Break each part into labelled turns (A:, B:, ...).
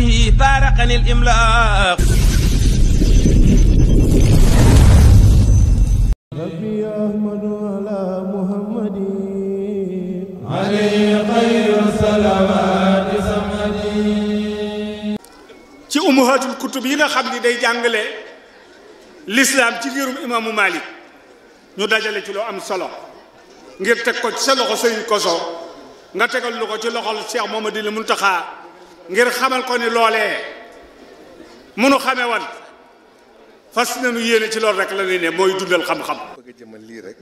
A: به فارقني الإملاق.
B: ربي أحمد على محمد
C: عليه خير الصلوات سمدي.
D: ci ummahatul kutub yi nga xam ni day jàngale l'islam ci ngirum imaamu Malik ñu dajale ci lu am solo ngir teg ko ci sa loxo Sëriñ Koso nga tegal lu ko ci loxol Cheikh Mouhamadoul Mountakha ngir xamal ko ni loolee munu xame wan fas nañu yéene ci loolu rek la ñuy ne mooy dundal xam-xam.
E: bëgg a jëmal lii rek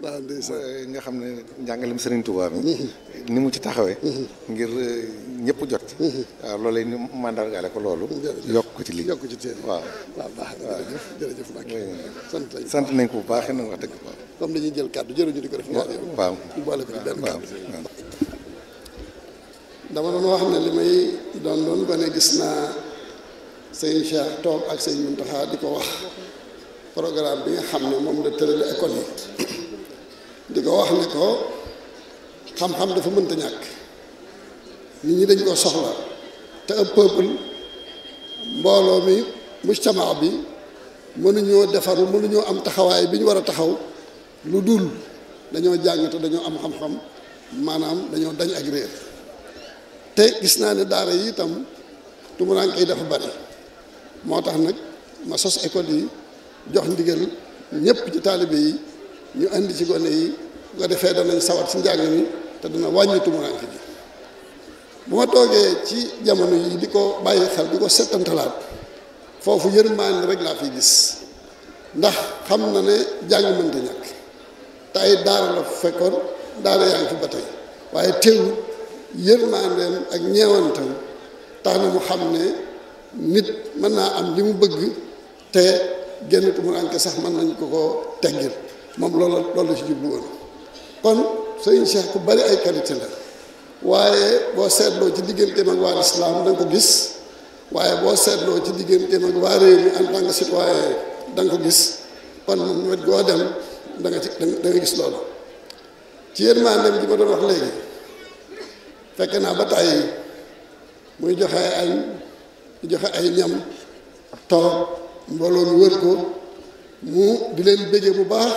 E: nga xam ne njàngalem Sëriñ Tuubaa mi ni mu ci taxawee ngir ñëpp jot waaw loolu ni mandargaale ko loolu yokk ko ci lii
F: yokk ci téere
E: waaw
F: waaw baax na jërëjëf Mbacke
E: sant nañ ko bu baax nag wax dëgg waaw
F: comme dañuy jël kàddu jëruñu di ko def ñaar yoon
E: waaw
F: ñu boole ko ci benn
E: waaw
F: dama doon wax ne li may doon gone gis naa sëñ Cheikh toog ak sëñ Mountakha di ko wax programme bi nga xam ne moom la tërale école yi di ko wax ne ko xam-xam dafa mënta ñàkk nit ñi dañ ko soxla te ab peuple mbooloo mi mujtamaa bi mënuñoo defaru mënuñoo am taxawaay bi ñu war a taxaw lu dul dañoo jàng te dañoo am xam-xam maanaam dañoo dañ ak réer te gis naa ne daara yi itam tumuraanke yi dafa bari moo tax nag ma sos école yi jox ndigal ñëpp ci taalibe yi ñu indi ci gone yi bu ko defee danañ sawat ci njàng mi te dana wàññi tumuraanke ji bu ma toogee ci jamono yi di ko bàyyi xel di ko settantalaat foofu yërmaande rek laa fiy gis ndax xam na ne jàng mënta ñàkk te ay daara la fekkoon daara yaa ngi fi ba tey waaye teewul yërmaandeem ak ñeewantam tax na mu xam ne nit mën naa am li mu bëgg te génn tumuraanke sax mën nañ ko teggil moom loolu ci jublu woon kon sëñ Cheikh ku bari ay qualité la waaye boo seetloo ci digganteem ak waa lislaam da nga ko gis waaye boo seetloo ci digganteem ak waa réew mi en tant que citoyen da nga ko gis kon moom wet goo dem da nga gis loolu ci yërmandeem ji ma doon wax léegi fekk naa ba tàyyi muy joxe ay ñam toog mbooloo mi wër ko mu di leen béggee bu baax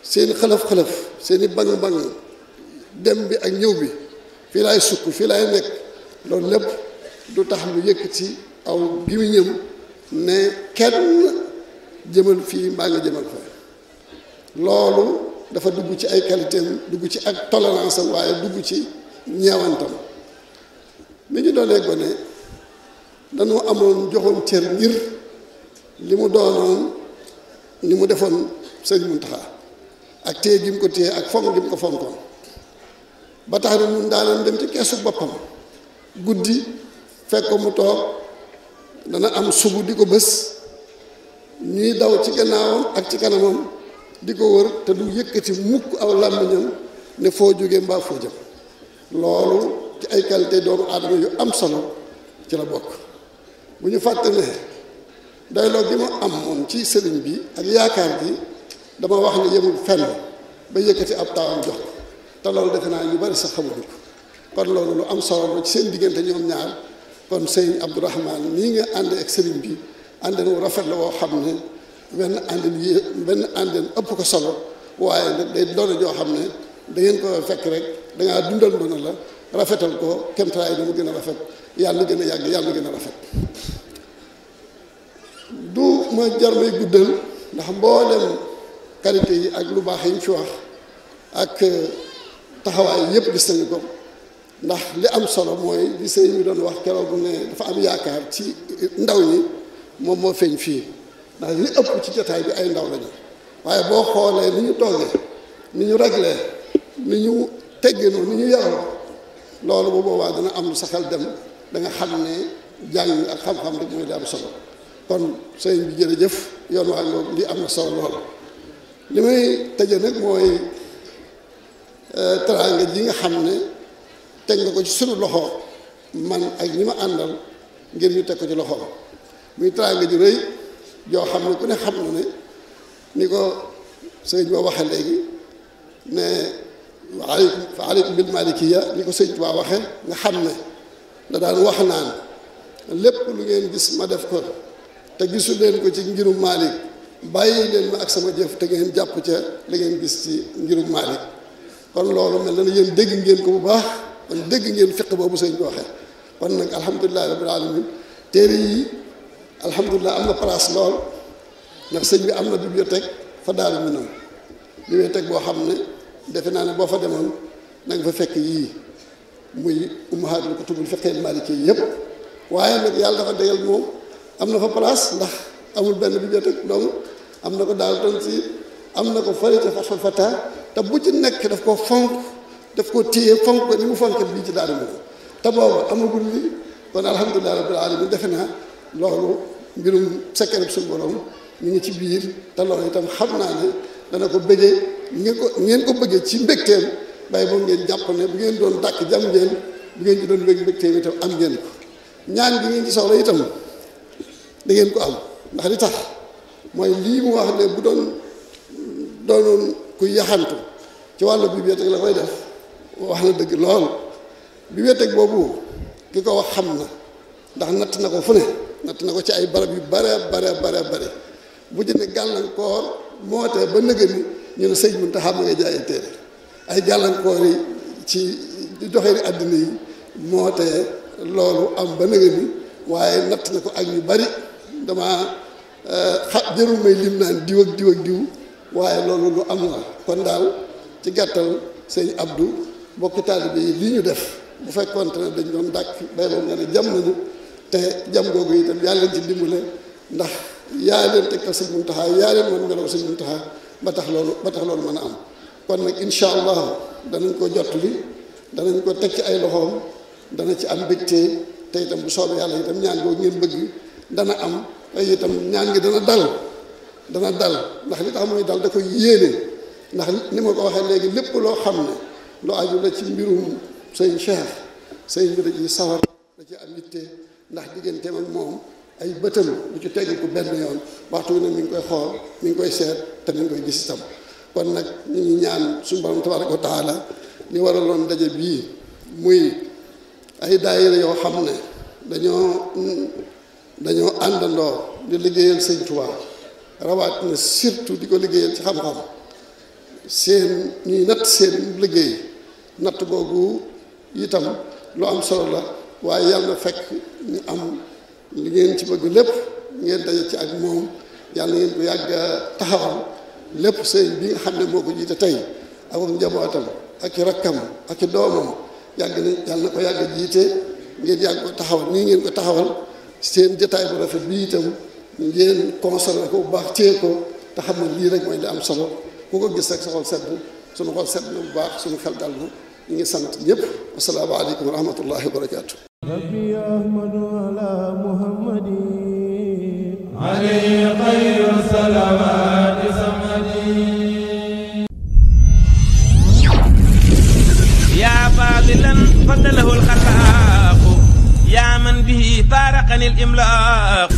F: seeni xalaf-xalaf seeni bang-bang dem bi ak ñëw bi fii laay sukk fii laay nekk loolu lépp du tax lu yëkkati aw gémmiñam ne kenn jëmal fii mbaa nga jëmal fa loolu dafa dugg ci ay qualité am dugg ci ak tolérance am waaye dugg ci ñeewantam bi ñu doolee gone dañoo amoon joxoon cër ngir li mu doonoon ni mu defoon sëñ Mountakha ak téye gi mu ko téye ak fonk gi mu ko fonkoon ba tax na ñun daanaan dem ci keesu boppam guddi fekk ko mu toog dana am subu di ko bës ñuy daw ci gannaawam ak ci kanamam di ko wër te du yëkkati mukk aw làmmiñam ne foo jógee mbaa foo jëm loolu ci ay qualité doomu aadama yu am solo ci la bokk bu ñu fàtte ne doyloo gi mu am moom ci sëriñ bi ak yaakaar gi dama wax ne yemul fenn ba yëkkati ab taawam jox ko te loolu defe naa ñu bari sax xamuñu ko kon loolu lu am solo la ci seen diggante ñoom ñaar kon sëñ Abdourahmane nii nga ànd ak sëriñ bi àndeen wu rafet la woo xam ne benn àndeen ëpp ko solo waaye nag day doon joo xam ne da ngeen ko fekk rek da ngaa dundal ndono la rafetal ko kemtalaay na mu gën a rafet yàlla gën a yàgg yàlla gën a rafet du ma jar may guddal ndax mboolem qualité yi ak lu baax yi ñu fi wax ak taxawaay yëpp gis nañu ko ndax li am solo mooy li sëñ mi doon wax keroog ne dafa am yaakaar ci ndaw ñi moom moo feeñ fii ndax li ëpp ci jotaay bi ay ndaw lañu waaye boo xoolee ni ñu toogee ni ñu réglé ni ñu tegginoo ni ñu yaroo loolu bu boobaa dana am lu sa xel dem da nga xam ne jàng ak xam-xam rek mooy li am solo kon sëñ bi jërëjëf yoon waa ngoog li am na solo lool li may tëje nag mooy teraanga ji nga xam ne teg nga ko ci sunu loxo man ak ñi ma àndal ngir ñu teg ko ci loxo muy teraanga ji rëy joo xam ne ku ne xam na ne ni ko sëñ ba waxe léegi ne fa aleykum bil malikiya ni ko sëñ Tuubaa waxe nga xam ne da daan wax naan lépp lu ngeen gis ma def ko te gisu leen ko ci ngirum Maalik bàyyi leen ma ak sama jëf te ngeen jàpp ca li ngeen gis ci ngirum Maalik kon loolu mel na ne yéen dégg ngeen ko bu baax kon dégg ngeen fiq boobu sëñ bi waxee kon nag alhamdulilahi rabbil alamin téere yi alhamdulilah am na place lool ndax sëñ bi am na bibliothèque fa Daaru Minam bibliothèque boo xam ne defe naa ne boo fa demoon na nga fa fekk yii muy ummahatul kutubul fiqhil maliki yëpp waaye nag yàlla dafa dégal moom am na fa place ndax amul benn bibliothèque donc am na ko daal doon si am na ko fële ca Fathul Fatah te bu ci nekk daf ko fonk daf ko téye fonk ko ni mu fonk bii ci Daaru Minam te boobu amagul li kon alhamdulilah rabbil alamin defe naa loolu mbirum secret suñu borom ñu ngi ci biir te loolu itam xam naa ne dana ko bëggee ngeen ko bëggee ci mbégteem bay moom ngeen jàpp ne bu ngeen doon dàkk jam ngeen bu ngeen ci doon bëgg mbégteem itam am ngeen ko ñaan gi ngeen ci soxla itam da ngeen ko am ndax li tax mooy lii mu wax ne bu doonoon ku yaxantu ci wàllu bibliothèque la koy def wax na dëgg lool bibliothèque boobu ki ko wax xam na ndax natt na ko fu ne natt na ko ci ay barab yu bare bu ci ne gàllankoor moo tee ba nëgë ni ñu ne sëñ Muntaxa ma nga jaay ay téere ay gàllankoor yi ci doxee àddina yi moo tee loolu am ba nëgë ni waaye natt na ko ak yu bari dama jërul may lim naan diw ak diw waaye loolu lu am la kon daal ci gàttal sëñ Abdou bokki taalibe yi lii ñu def bu fekkoonte ne dañ doon dàkk bay boobu nga ne jam nañu te jam googu itam yàlla leen ci dimbale ndax yaa leen tegtal sëñ Muntaxa yaa leen woon melaw sëñ Muntaxa ba tax loolu mën a am kon nag incha allah danañ ko jottali danañ ko teg ci ay loxoom dana ci am mbégte te itam bu soobee yàlla itam ñaan googu ngeen bëgg dana am ay itam ñaan gi dana dal ndax li tax mooy dal da koy yéene ndax ni ma ko waxee léegi lépp loo xam ne lu aju la ci mbirum sëñ Cheikh sëñ bi da ciy sawar da ci am yitte ndax digganteem ak moom ay bëtam lu ci tegg ko benn yoon waxtu ne mi ngi koy xool mi ngi koy seet te mi ngi koy gis itam kon nag ñu ngi ñaan suñu borom tabaraka wa taala li waraloon daje bii muy ay daayira yoo xam ne dañoo àndandoo di liggéeyal sëñ Tuubaa rawaat na surtout di ko liggéeyal ci xam-xam seen ñuy natt seen liggéey natt googu itam lu am solo la waaye yàlla na fekk ñu am li ngeen ci bëgg lépp ngeen daje ci ak moom yàlla ngeen ko yàgg taxawal lépp sëñ bi nga xam ne moo ko jiite tey ak njabootam ak i rakkam ak i doomam yàlla na ko yàgg jiite ngeen yàgg ko taxawal nii ngeen ko taxawal seen jotaay bu rafet bi itam ngeen conservé ko bu baax téye ko te xam ne lii rek mooy li am solo ku ko gis rek sa xol sedd suñu xol sedd na bu baax suñu xel dal na ñu ngi sant ñëpp asalaamaaleykum wa rahmatullahi wa barakaatu.
B: rabbi ahmadu ala muhammadi
C: alayhi xayru salawaati samadi
A: yaa faadilan faddalahu alxalaaqu yaa man bihi faaraqani al imlaaq